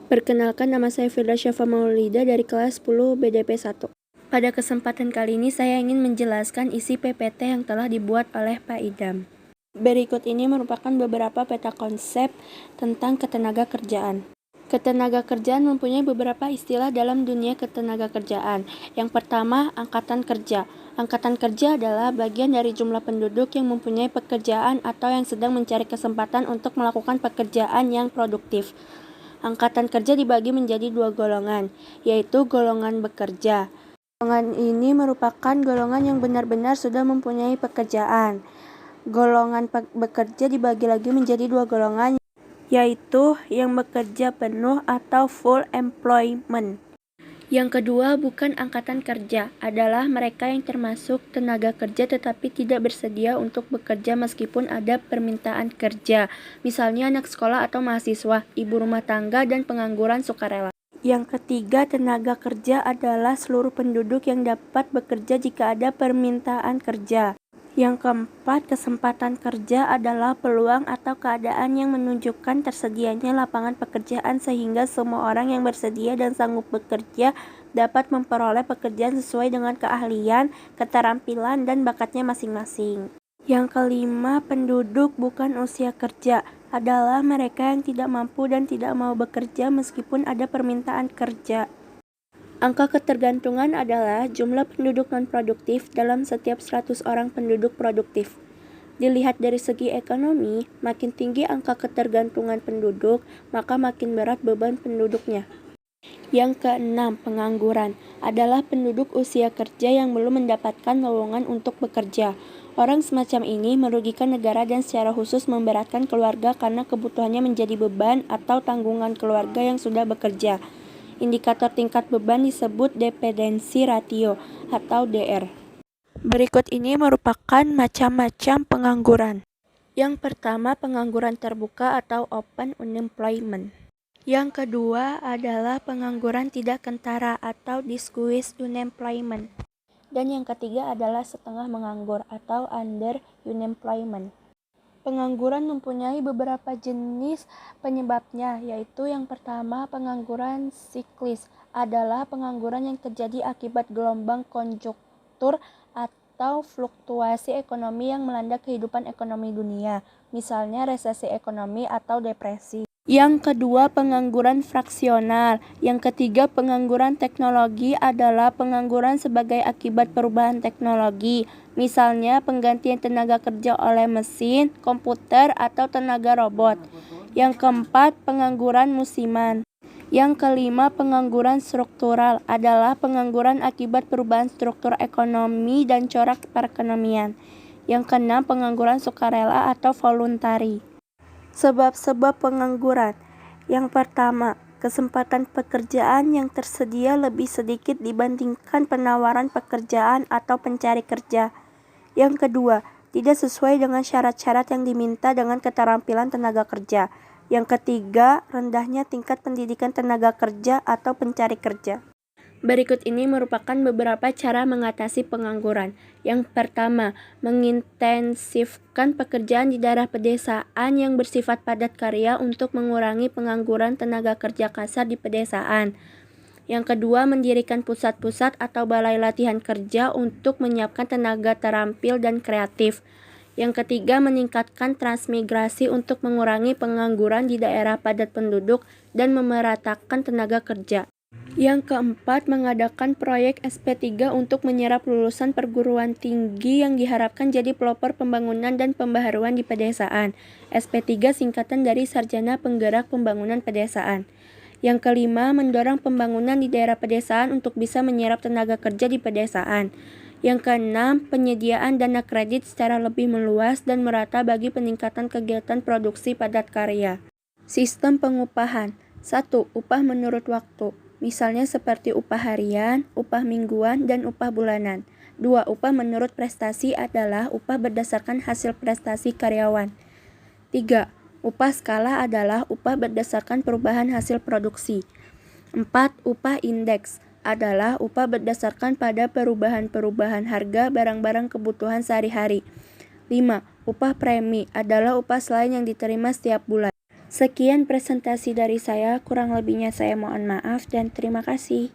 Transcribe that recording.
Perkenalkan, nama saya Firda Syafa Maulida dari kelas 10 BDP 1. Pada kesempatan kali ini saya ingin menjelaskan isi PPT yang telah dibuat oleh Pak Idam. Berikut ini merupakan beberapa peta konsep tentang ketenagakerjaan. Ketenagakerjaan mempunyai beberapa istilah dalam dunia ketenagakerjaan. Yang pertama, angkatan kerja. Angkatan kerja adalah bagian dari jumlah penduduk yang mempunyai pekerjaan atau yang sedang mencari kesempatan untuk melakukan pekerjaan yang produktif. Angkatan kerja dibagi menjadi dua golongan, yaitu golongan bekerja. Golongan ini merupakan golongan yang benar-benar sudah mempunyai pekerjaan. Golongan bekerja dibagi lagi menjadi dua golongan, yaitu yang bekerja penuh atau full employment. Yang kedua, bukan angkatan kerja, adalah mereka yang termasuk tenaga kerja tetapi tidak bersedia untuk bekerja meskipun ada permintaan kerja. Misalnya anak sekolah atau mahasiswa, ibu rumah tangga, dan pengangguran sukarela. Yang ketiga, tenaga kerja adalah seluruh penduduk yang dapat bekerja jika ada permintaan kerja. Yang keempat, kesempatan kerja adalah peluang atau keadaan yang menunjukkan tersedianya lapangan pekerjaan sehingga semua orang yang bersedia dan sanggup bekerja dapat memperoleh pekerjaan sesuai dengan keahlian, keterampilan, dan bakatnya masing-masing. Yang kelima, penduduk bukan usia kerja adalah mereka yang tidak mampu dan tidak mau bekerja meskipun ada permintaan kerja. Angka ketergantungan adalah jumlah penduduk non-produktif dalam setiap 100 orang penduduk produktif. Dilihat dari segi ekonomi, makin tinggi angka ketergantungan penduduk, maka makin berat beban penduduknya. Yang keenam, pengangguran adalah penduduk usia kerja yang belum mendapatkan lowongan untuk bekerja. Orang semacam ini merugikan negara dan secara khusus memberatkan keluarga karena kebutuhannya menjadi beban atau tanggungan keluarga yang sudah bekerja. Indikator tingkat beban disebut dependensi ratio atau DR. Berikut ini merupakan macam-macam pengangguran. Yang pertama, pengangguran terbuka atau open unemployment. Yang kedua adalah pengangguran tidak kentara atau disguised unemployment. Dan yang ketiga adalah setengah menganggur atau under unemployment. Pengangguran mempunyai beberapa jenis penyebabnya, yaitu yang pertama, pengangguran siklis adalah pengangguran yang terjadi akibat gelombang konjuktur atau fluktuasi ekonomi yang melanda kehidupan ekonomi dunia, misalnya resesi ekonomi atau depresi. Yang kedua, pengangguran fraksional. Yang ketiga, pengangguran teknologi adalah pengangguran sebagai akibat perubahan teknologi, misalnya penggantian tenaga kerja oleh mesin, komputer, atau tenaga robot. Yang keempat, pengangguran musiman. Yang kelima, pengangguran struktural adalah pengangguran akibat perubahan struktur ekonomi dan corak perekonomian. Yang keenam, pengangguran sukarela atau voluntari. Sebab-sebab pengangguran. Yang pertama, kesempatan pekerjaan yang tersedia lebih sedikit dibandingkan penawaran pekerjaan atau pencari kerja. Yang kedua, tidak sesuai dengan syarat-syarat yang diminta dengan keterampilan tenaga kerja. Yang ketiga, rendahnya tingkat pendidikan tenaga kerja atau pencari kerja. Berikut ini merupakan beberapa cara mengatasi pengangguran. Yang pertama, mengintensifkan pekerjaan di daerah pedesaan yang bersifat padat karya untuk mengurangi pengangguran tenaga kerja kasar di pedesaan. Yang kedua, mendirikan pusat-pusat atau balai latihan kerja untuk menyiapkan tenaga terampil dan kreatif. Yang ketiga, meningkatkan transmigrasi untuk mengurangi pengangguran di daerah padat penduduk dan memeratakan tenaga kerja. Yang keempat, mengadakan proyek SP3 untuk menyerap lulusan perguruan tinggi yang diharapkan jadi pelopor pembangunan dan pembaharuan di pedesaan. SP3 singkatan dari Sarjana Penggerak Pembangunan Pedesaan. Yang kelima, mendorong pembangunan di daerah pedesaan untuk bisa menyerap tenaga kerja di pedesaan. Yang keenam, penyediaan dana kredit secara lebih meluas dan merata bagi peningkatan kegiatan produksi padat karya. Sistem pengupahan. 1. Upah menurut waktu. Misalnya seperti upah harian, upah mingguan, dan upah bulanan. 2. Upah menurut prestasi adalah upah berdasarkan hasil prestasi karyawan. 3. Upah skala adalah upah berdasarkan perubahan hasil produksi. 4. Upah indeks adalah upah berdasarkan pada perubahan-perubahan harga barang-barang kebutuhan sehari-hari. 5. Upah premi adalah upah selain yang diterima setiap bulan. Sekian presentasi dari saya, kurang lebihnya saya mohon maaf dan terima kasih.